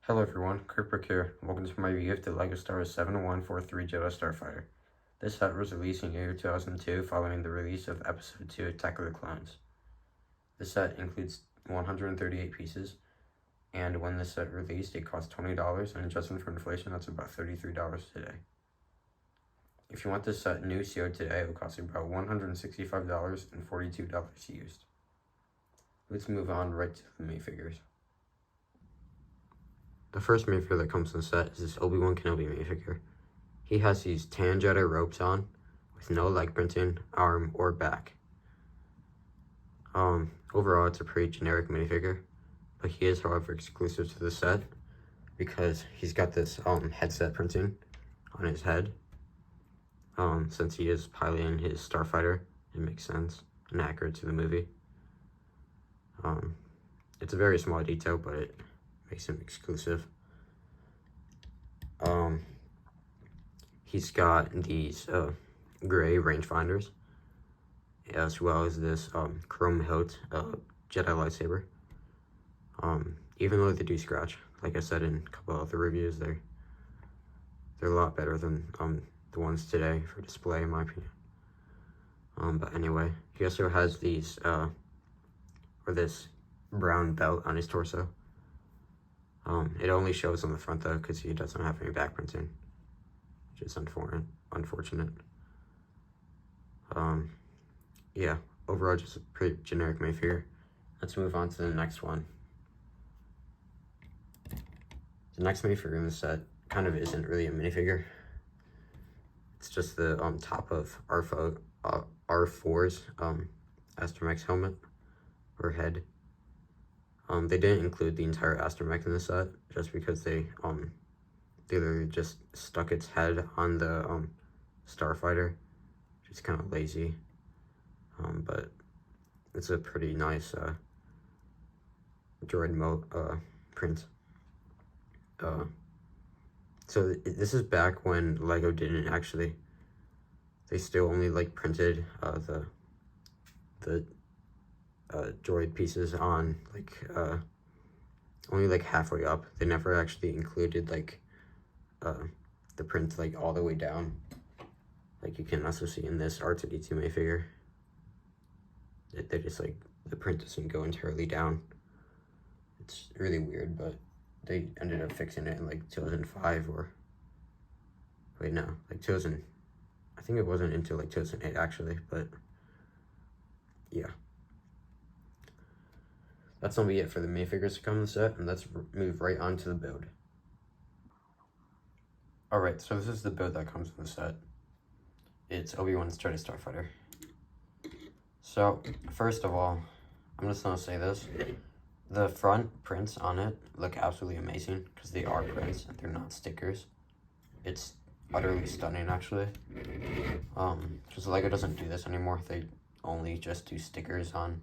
Hello everyone, Kirkbrick here. Welcome to my review of the LEGO Star Wars 7143 Jedi Starfighter. This set was released in year 2002 following the release of Episode 2 Attack of the Clones. This set includes 138 pieces, and when this set released it cost $20, and adjusting for inflation that's about $33 today. If you want this set new sealed today, it will cost you about $165 and $42 used. Let's move on right to the minifigures. The first minifigure that comes in the set is this Obi-Wan Kenobi minifigure. He has these tan Jedi robes on, with no leg printing, arm, or back. Overall, it's a pretty generic minifigure, but he is, however, exclusive to the set, because he's got this headset printing on his head. Since he is piloting his Starfighter, it makes sense and accurate to the movie. It's a very small detail, but it makes him exclusive. He's got these gray rangefinders, as well as this chrome hilt Jedi lightsaber. Even though they do scratch, like I said in a couple other reviews, they're a lot better than the ones today for display, in my opinion. But anyway, he also has these this brown belt on his torso. It only shows on the front though, because he doesn't have any back printing, which is unfortunate. Yeah, overall just a pretty generic minifigure. Let's move on to the next one. The next minifigure in the set kind of isn't really a minifigure. It's just the top of R4's astromech's helmet or head. They didn't include the entire astromech in the set, just because they literally just stuck its head on the Starfighter, which is kind of lazy. But it's a pretty nice droid print. So this is back when LEGO didn't actually. They still only printed the droid pieces on only halfway up. They never actually included the print all the way down, like you can also see in this R2-D2 minifigure. They just the print doesn't go entirely down. It's really weird, but they ended up fixing it in 2005 or wait, no, 2000. I think it wasn't until 2008 actually, but yeah. That's gonna be it for the minifigures to come in the set, and let's move right on to the build. Alright, so this is the build that comes in the set. It's Obi-Wan's Jedi Starfighter. So, first of all, I'm just gonna say this. The front prints on it look absolutely amazing, because they are prints, and they're not stickers. It's utterly stunning, actually. Because LEGO doesn't do this anymore. They only just do stickers on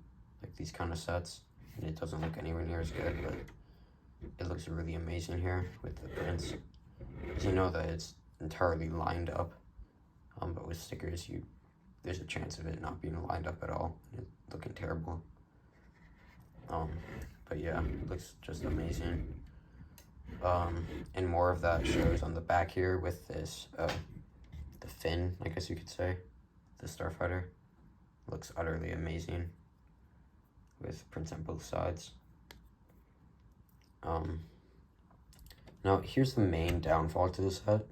these kind of sets. And it doesn't look anywhere near as good, but it looks really amazing here with the prints. Because you know that it's entirely lined up, but with stickers, there's a chance of it not being lined up at all, and looking terrible. But yeah, it looks just amazing. And more of that shows on the back here with this, the fin, I guess you could say, the Starfighter. Looks utterly amazing, with prints on both sides. Now here's the main downfall to the set.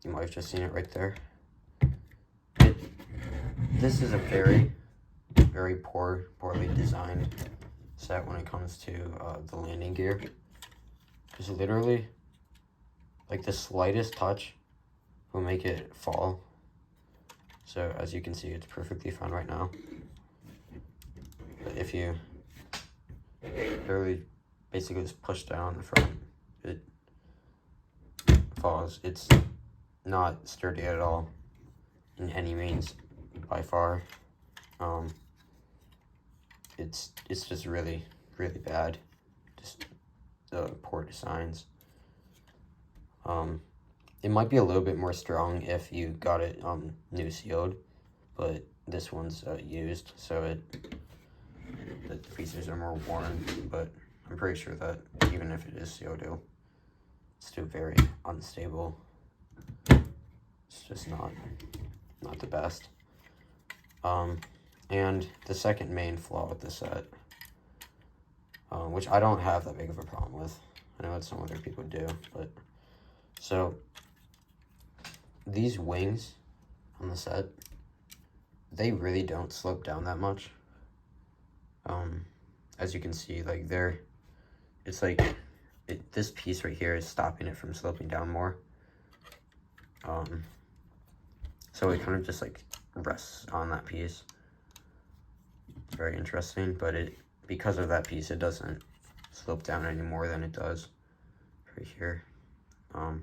You might have just seen it right there. This is a very, very poorly designed set when it comes to the landing gear. Because literally, the slightest touch will make it fall. So as you can see, it's perfectly fine right now. But if you literally basically just push down the front, it falls. It's not sturdy at all in any means, by far. It's just really, really bad. Just the poor designs. It might be a little bit more strong if you got it new sealed, but this one's used, so the pieces are more worn, but I'm pretty sure that even if it is CO2, it's still very unstable. It's just not the best. And the second main flaw with this set, which I don't have that big of a problem with. I know that some other people do, but so these wings on the set, they really don't slope down that much. As you can see, like it's like this piece right here is stopping it from sloping down more. So it kind of just like rests on that piece. It's very interesting, but because of that piece, it doesn't slope down any more than it does right here. I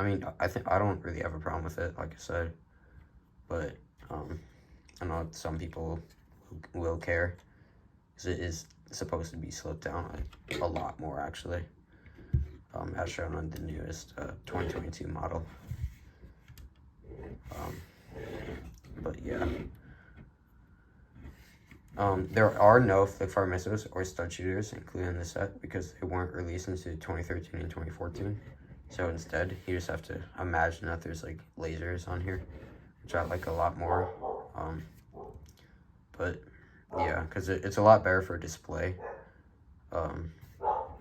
mean, I don't really have a problem with it, like I said, but I know some people will care, because it is supposed to be sloped down like a lot more, actually, as shown on the newest 2022 model. But yeah, there are no flip-fire missiles or stud shooters included in the set because they weren't released into 2013 and 2014. So instead, you just have to imagine that there's like lasers on here, which I like a lot more. But yeah, because it's a lot better for display.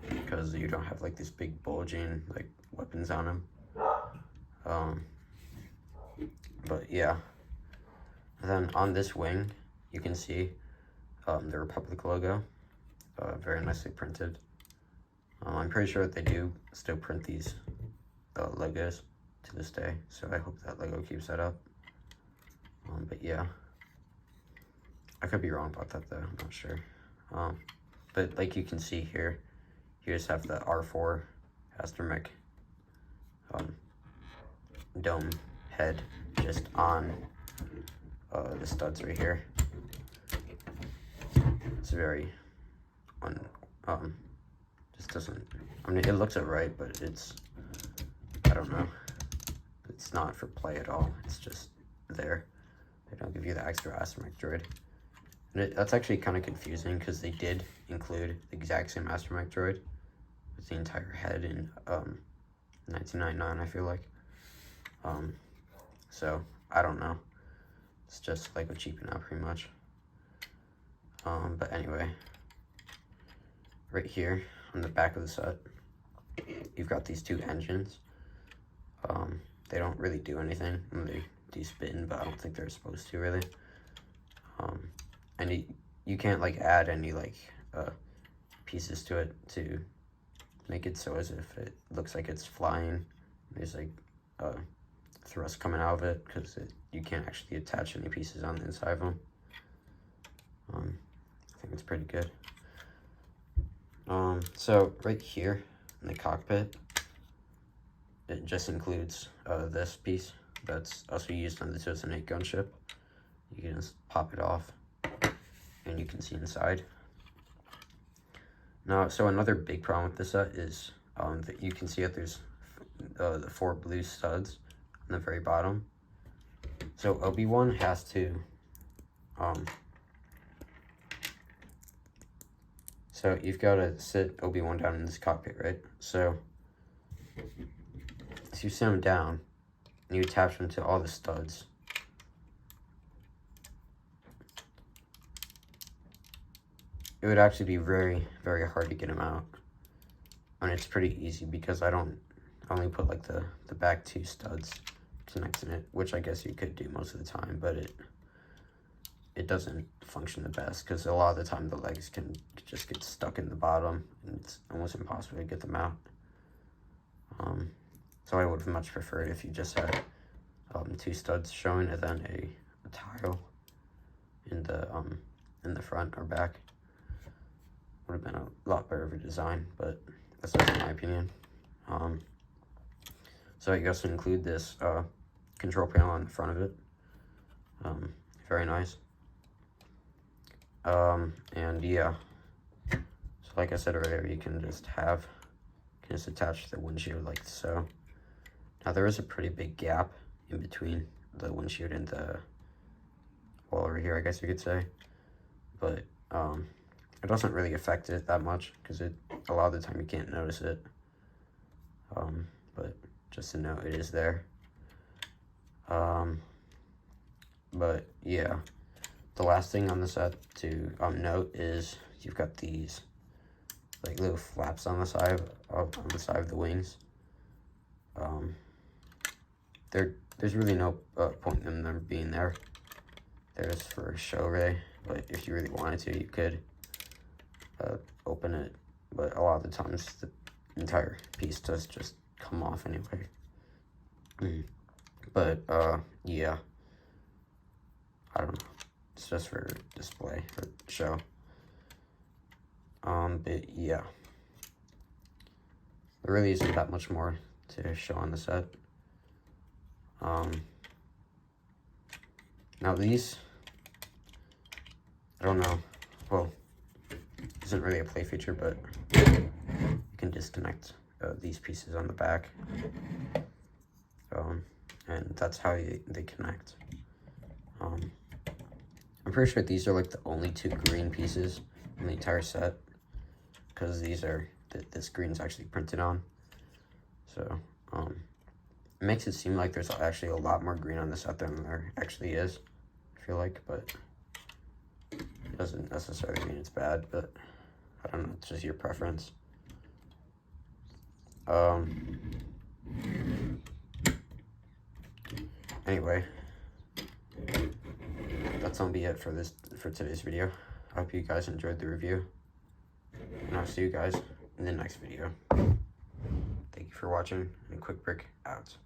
Because you don't have like this big bulging like weapons on them. But yeah. And then on this wing, you can see the Republic logo, very nicely printed. I'm pretty sure that they do still print these logos to this day, so I hope that logo keeps that up. But yeah, I could be wrong about that though, I'm not sure. But like you can see here, you just have the R4 astromech dome head just on the studs right here. It's very just doesn't, I mean, it looks alright, but I don't know, it's not for play at all. It's just there. They don't give you the extra astromech droid, and that's actually kind of confusing because they did include the exact same astromech droid with the entire head in 1999, I feel like. So I don't know, it's just like a cheapen out pretty much. But anyway, right here on the back of the set, you've got these two engines. They don't really do anything. I mean, they do spin, but I don't think they're supposed to really. And you can't like add any like pieces to it to make it so as if it looks like it's flying. There's like thrust coming out of it because you can't actually attach any pieces on the inside of them. I think it's pretty good. So right here in the cockpit, it just includes this piece that's also used on the 2008 gunship. You can just pop it off and you can see inside. Now, so another big problem with this set is that you can see that there's the 4 blue studs on the very bottom. So Obi-Wan has to so you've got to sit Obi-Wan down in this cockpit, right? So you sit him down and you attach him to all the studs. It would actually be very, very hard to get him out. And it's pretty easy because I only put like the back 2 studs connecting it, which I guess you could do most of the time, but it doesn't function the best because a lot of the time the legs can just get stuck in the bottom and it's almost impossible to get them out. So I would have much preferred if you just had 2 studs showing and then a tile in the front or back. Would have been a lot better of a design, but that's just my opinion. So you also include this control panel on the front of it. Very nice. And yeah, so like I said earlier, you can just attach the windshield like so. Now there is a pretty big gap in between the windshield and the wall over here, I guess you could say. But It doesn't really affect it that much because a lot of the time you can't notice it. But just to know it is there. But yeah, the last thing on the set to note is you've got these like little flaps on the side of the wings. There's really no point in them being there. They're just for show, really. But if you really wanted to, you could open it. But a lot of the times, the entire piece does just come off anyway. But yeah, I don't know. It's just for display or show. But yeah, there really isn't that much more to show on the set. Now these, I don't know, well, isn't really a play feature, but you can disconnect these pieces on the back, and that's how they connect. I'm pretty sure these are like the only 2 green pieces in the entire set, because these are, this green's actually printed on, so, it makes it seem like there's actually a lot more green on the set than there actually is, I feel like, but it doesn't necessarily mean it's bad, but I don't know, it's just your preference. Anyway, that's gonna be it for today's video. I hope you guys enjoyed the review, and I'll see you guys in the next video. Thank you for watching, and Quick Brick out.